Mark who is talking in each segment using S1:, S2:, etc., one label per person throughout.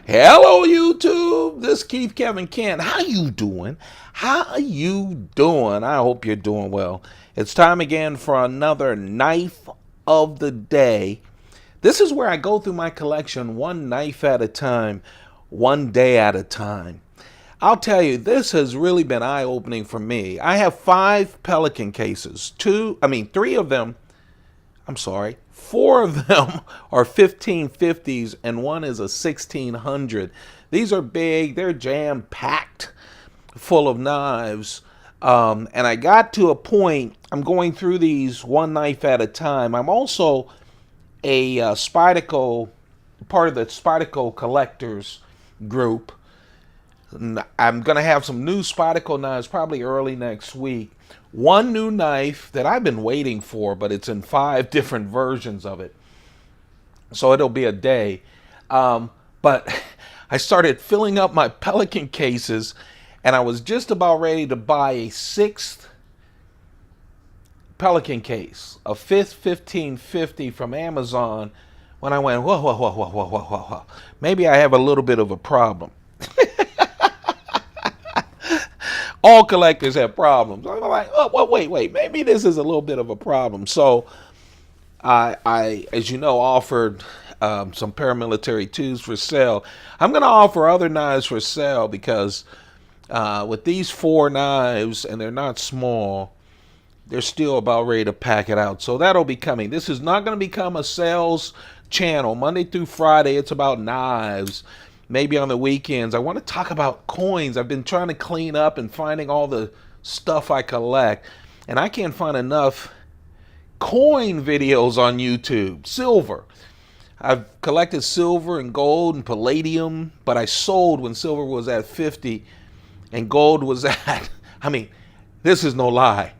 S1: Hello, YouTube. This is Keith Kevin Kent. How you doing? How you doing? I hope you're doing well. It's time again for another knife of the day. This is where I go through my collection one knife at a time, one day at a time. I'll tell you, this has really been eye-opening for me. I have 5 Pelican cases. Three of them, I'm sorry, 4 of them are 1550s and one is a 1600. These are big, they're jam packed full of knives. And I got to a point, I'm going through these one knife at a time. I'm also a Spyderco, part of the Spyderco collectors group. I'm going to have some new Spyderco knives probably early next week. One new knife that I've been waiting for, but it's in 5 different versions of it. So it'll be a day. But I started filling up my Pelican cases, and I was just about ready to buy a 6th Pelican case, a 5th 1550 from Amazon, when I went, whoa, whoa, whoa, whoa, whoa, whoa, whoa, whoa. Maybe I have a little bit of a problem. All collectors have problems. I'm like, oh, well, wait. Maybe this is a little bit of a problem. So as you know, offered some paramilitary tools for sale. I'm going to offer other knives for sale because with these 4 knives, and they're not small, they're still about ready to pack it out. So that'll be coming. This is not going to become a sales channel. Monday through Friday, it's about knives. Maybe on the weekends, I want to talk about coins. I've been trying to clean up and finding all the stuff I collect, and I can't find enough coin videos on YouTube. Silver. I've collected silver and gold and palladium, but I sold when silver was at 50 and gold was at, this is no lie,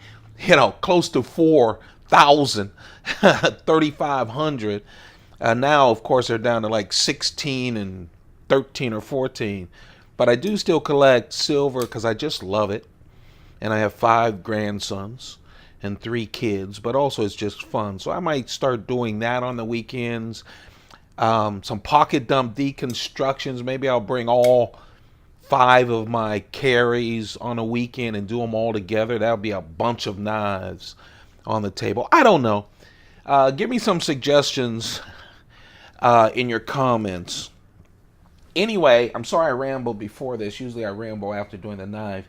S1: close to 4,000, 3,500. Now, of course, they're down to like 16 and 13 or 14. But I do still collect silver because I just love it. And I have 5 grandsons and 3 kids, but also it's just fun. So I might start doing that on the weekends. Some pocket dump deconstructions. Maybe I'll bring all 5 of my carries on a weekend and do them all together. That'll be a bunch of knives on the table. I don't know. Give me some suggestions in your comments. Anyway, I'm sorry I rambled before this. Usually I ramble after doing the knife.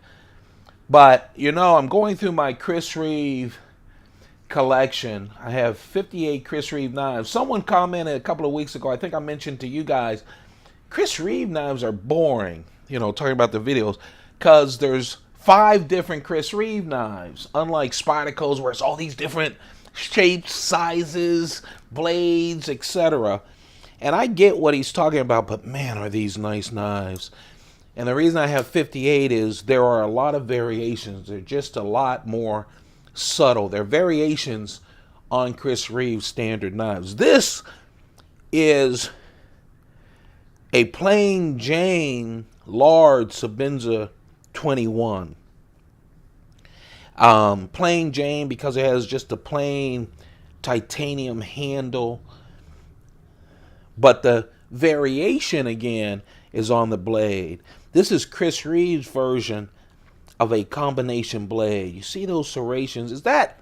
S1: But, I'm going through my Chris Reeve collection. I have 58 Chris Reeve knives. Someone commented a couple of weeks ago, I think I mentioned to you guys, Chris Reeve knives are boring, talking about the videos, because there's 5 different Chris Reeve knives, unlike Spyderco's where it's all these different shapes, sizes, blades, etc. And I get what he's talking about, but man, are these nice knives. And the reason I have 58 is there are a lot of variations. They're just a lot more subtle. They're variations on Chris Reeve's standard knives. This is a plain Jane large Sebenza 21. Plain Jane because it has just a plain titanium handle. But the variation, again, is on the blade. This is Chris Reeve's version of a combination blade. You see those serrations? Is that...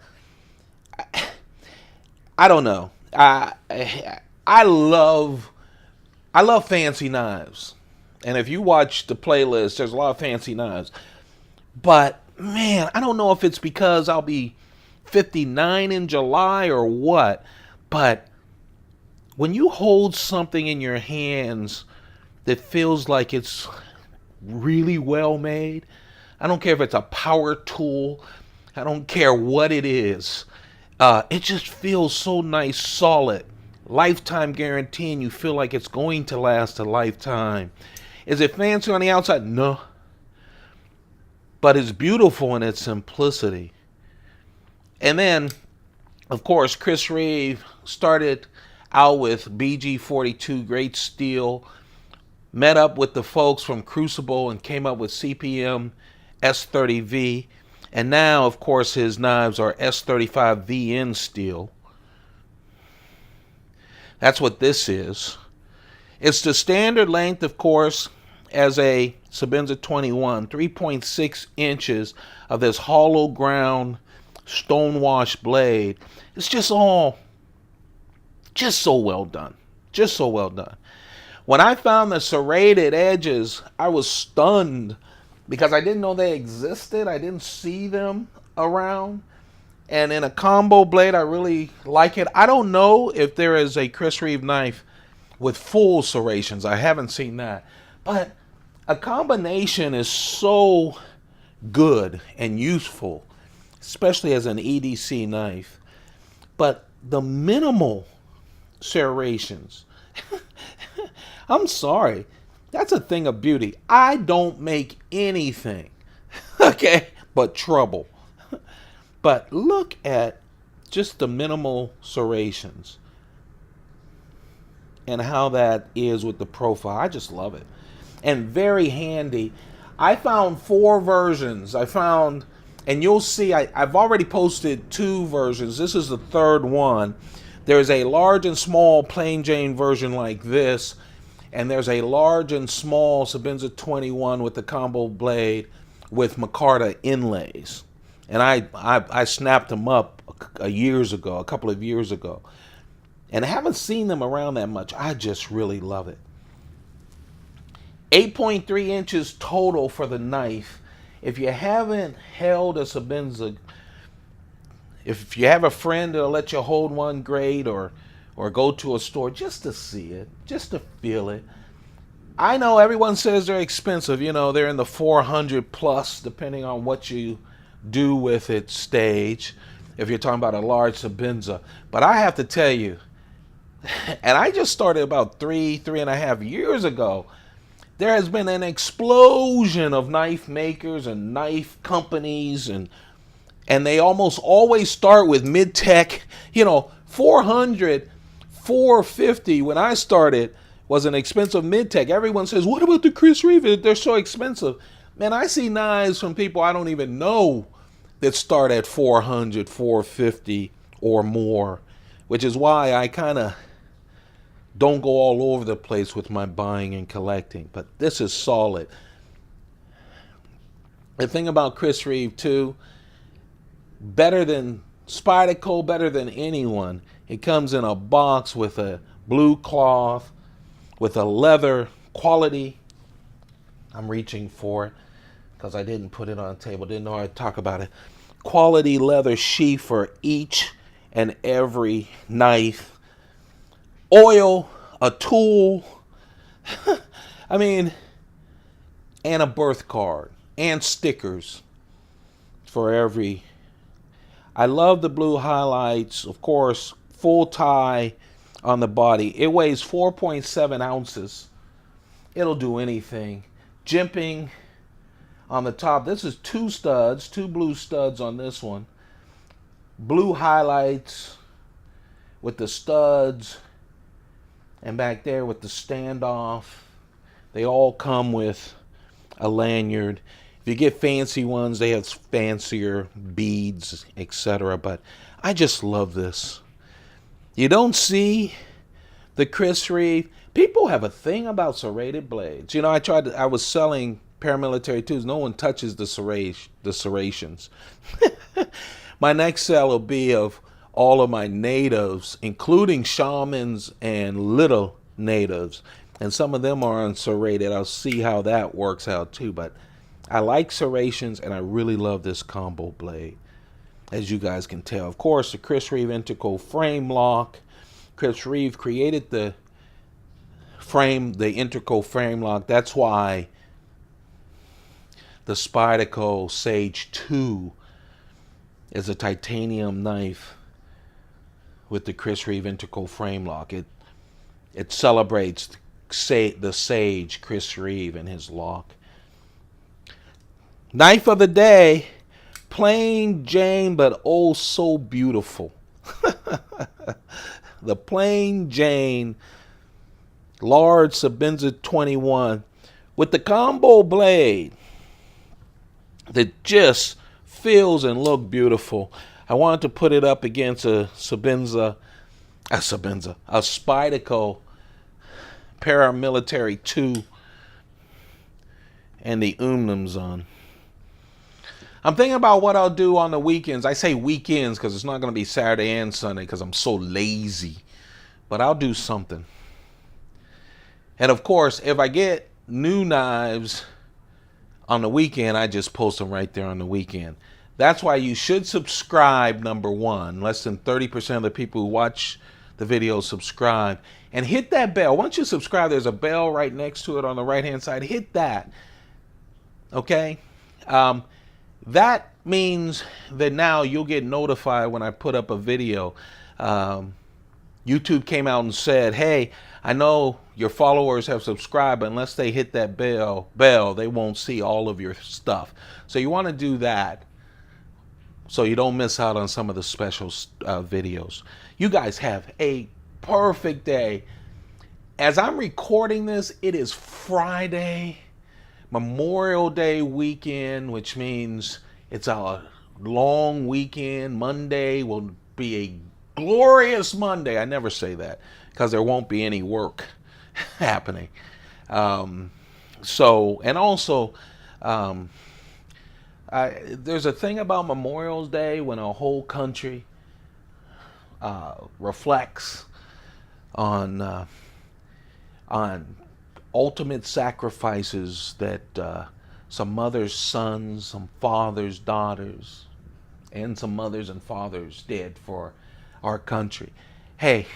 S1: I don't know. I love fancy knives. And if you watch the playlist, there's a lot of fancy knives. But, man, I don't know if it's because I'll be 59 in July or what, but when you hold something in your hands that feels like it's really well made, I don't care if it's a power tool, I don't care what it is, it just feels so nice, solid, lifetime guarantee, and you feel like it's going to last a lifetime. Is it fancy on the outside? No. But it's beautiful in its simplicity. And then, of course, Chris Reeve started out with BG42 Great Steel, met up with the folks from Crucible and came up with CPM S30V. And now, of course, his knives are S35VN steel. That's what this is. It's the standard length, of course, as a Sebenza 21, 3.6 inches of this hollow ground stonewash blade. It's just so well done. Just so well done. When I found the serrated edges, I was stunned because I didn't know they existed. I didn't see them around. And in a combo blade, I really like it. I don't know if there is a Chris Reeve knife with full serrations. I haven't seen that. But a combination is so good and useful, especially as an EDC knife. But the minimal serrations, I'm sorry, that's a thing of beauty. I don't make anything, okay, but trouble. But look at just the minimal serrations and how that is with the profile. I just love it. And very handy. I found 4 versions. And you'll see, I've already posted 2 versions. This is the 3rd one. There's a large and small plain Jane version like this. And there's a large and small Sebenza 21 with the combo blade with micarta inlays. And I snapped them up a couple of years ago. And I haven't seen them around that much. I just really love it. 8.3 inches total for the knife. If you haven't held a Sebenza, if you have a friend that'll let you hold one, great, or go to a store just to see it, just to feel it. I know everyone says they're expensive. You know, they're in the 400 plus, depending on what you do with it stage, if you're talking about a large Sebenza. But I have to tell you, and I just started about 3.5 years ago, there has been an explosion of knife makers and knife companies, and they almost always start with mid-tech. 400, 450 when I started was an expensive mid-tech. Everyone says, what about the Chris Reeve? They're so expensive. Man, I see knives from people I don't even know that start at 400, 450 or more, which is why I kind of don't go all over the place with my buying and collecting. But this is solid. The thing about Chris Reeve, too, better than Spyderco, better than anyone, it comes in a box with a blue cloth, with a leather quality. I'm reaching for it because I didn't put it on the table, didn't know I'd talk about it. Quality leather sheath for each and every knife. Oil, a tool, and a birth card, and stickers for every. I love the blue highlights, of course, full tie on the body. It weighs 4.7 ounces. It'll do anything. Jimping on the top. This is 2 studs, 2 blue studs on this one. Blue highlights with the studs, and back there with the standoff. They all come with a lanyard. If you get fancy ones, they have fancier beads, etc. But I just love this. You don't see the Chris Reeve. People have a thing about serrated blades. I was selling paramilitary tools. No one touches the serrations. My next sale will be of all of my natives, including shamans and little natives. And some of them are unserrated. I'll see how that works out too. But I like serrations, and I really love this combo blade, as you guys can tell. Of course, the Chris Reeve Integral frame lock. Chris Reeve created the integral frame lock. That's why the Spyderco Sage 2 is a titanium knife with the Chris Reeve integral frame lock. It celebrates the Sage Chris Reeve and his lock. Knife of the day, plain Jane, but oh so beautiful. The plain Jane large Sebenza 21 with the combo blade that just feels and look beautiful. I wanted to put it up against a Spyderco Paramilitary 2 and the Umnumzon. I'm thinking about what I'll do on the weekends. I say weekends because it's not going to be Saturday and Sunday because I'm so lazy. But I'll do something. And of course, if I get new knives on the weekend, I just post them right there on the weekend. That's why you should subscribe, number one. Less than 30% of the people who watch the video subscribe. And hit that bell. Once you subscribe, there's a bell right next to it on the right-hand side. Hit that. Okay? That means that now you'll get notified when I put up a video. YouTube came out and said, hey, I know your followers have subscribed, but unless they hit that bell, they won't see all of your stuff. So you want to do that so you don't miss out on some of the special videos. You guys have a perfect day. As I'm recording this, it is Friday, Memorial Day weekend, which means it's a long weekend. Monday will be a glorious Monday. I never say that because there won't be any work happening. And also, there's a thing about Memorial Day when a whole country reflects on ultimate sacrifices that some mothers' sons, some fathers' daughters, and some mothers and fathers did for our country. Hey,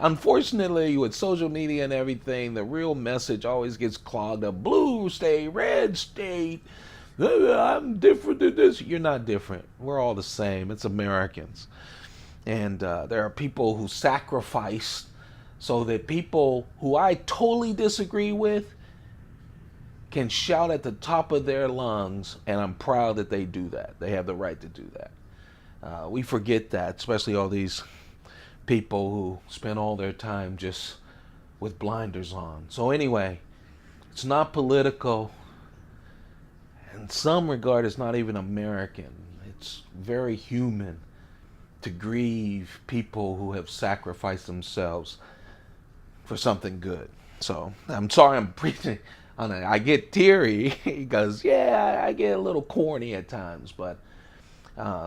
S1: unfortunately, with social media and everything, the real message always gets clogged up. Blue state, red state, I'm different than this. You're not different. We're all the same. It's Americans. And there are people who sacrificed so that people who I totally disagree with can shout at the top of their lungs, and I'm proud that they do that. They have the right to do that. We forget that, especially all these people who spend all their time just with blinders on. So anyway, it's not political. In some regard, it's not even American. It's very human to grieve people who have sacrificed themselves for something good. So I'm sorry I'm preaching on it. I get teary because, yeah, I get a little corny at times. But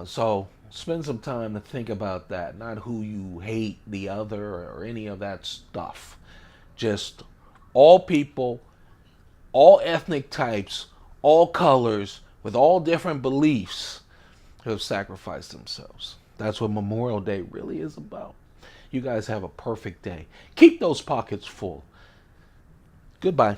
S1: so spend some time to think about that. Not who you hate, the other, or any of that stuff. Just all people, all ethnic types, all colors, with all different beliefs who have sacrificed themselves. That's what Memorial Day really is about. You guys have a perfect day. Keep those pockets full. Goodbye.